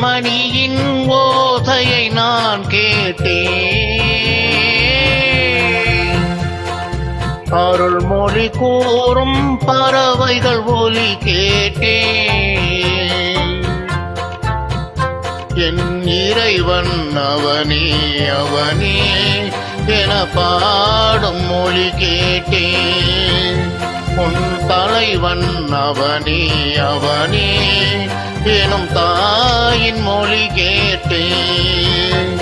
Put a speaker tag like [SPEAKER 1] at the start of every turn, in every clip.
[SPEAKER 1] மணியின் ஓசையை நான் கேட்டேன். அருள்மொழி கூறும் பறவைகள் ஒலி கேட்டேன். என் இறைவன் அவனே அவனே என பாடும் மொழி கேட்டேன். உன் தலைவன் அவனே அவனே எனும் தாயின் மொழி கேட்டேன்.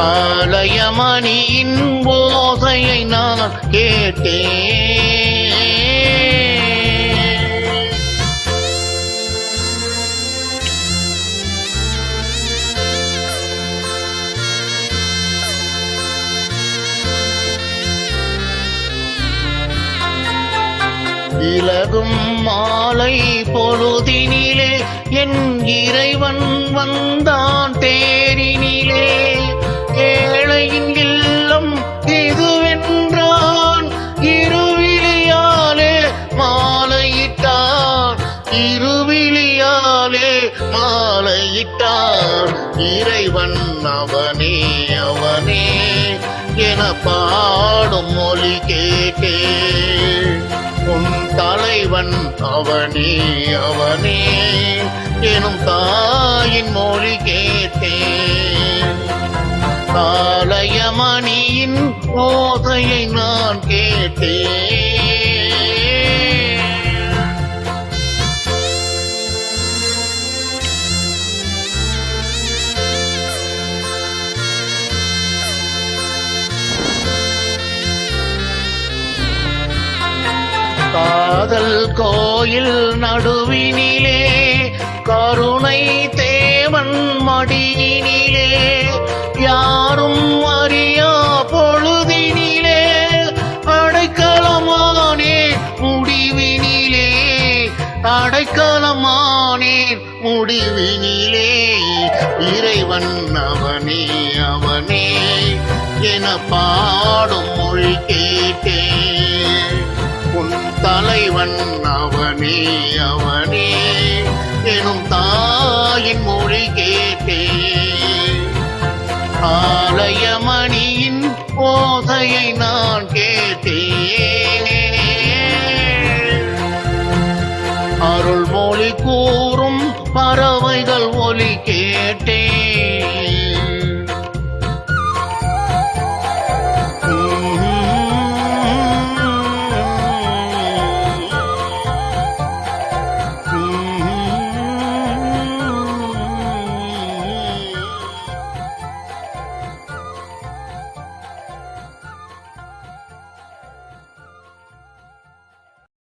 [SPEAKER 1] ஆலயமணியின் ஓசையை நான் கேட்டேன். இலகும் மாலை பொழுதினிலே என் இறைவன் வந்தான் தேரினிலே. ஏழையின் இல்லம் இதுவென்றான், இருவிழியாலே மாலையிட்டான், இருவிழியாலே மாலையிட்டான். இறைவன் அவனே அவனே என பாடும் மொழி கேட்டேன். உன் தலைவன் அவனே அவனே எனும் தாயின் மொழி கேட்டேன். ஆலயமணியின் ஓசையை நான் கேட்டேன். காதல் கோயில் நடுவினிலே கருணை தேவன் மடியினிலே. யாரும் அறியா பொழுதினிலே அடைக்கலமானேன் முடிவினிலே. அடைக்கலமானேன் முடிவினிலே. இறைவன் அவனே அவனே என பாடும் மொழி கேட்டேன். உன் தலைவன் அவனே அவனே எனும் தாயின் மொழி கேட்டேன். ஆலயமணியின் ஓசையை நான் கேட்டேன். அருள்மொழி கூறும் பறவைகள் ஒலி கேட்டேன்.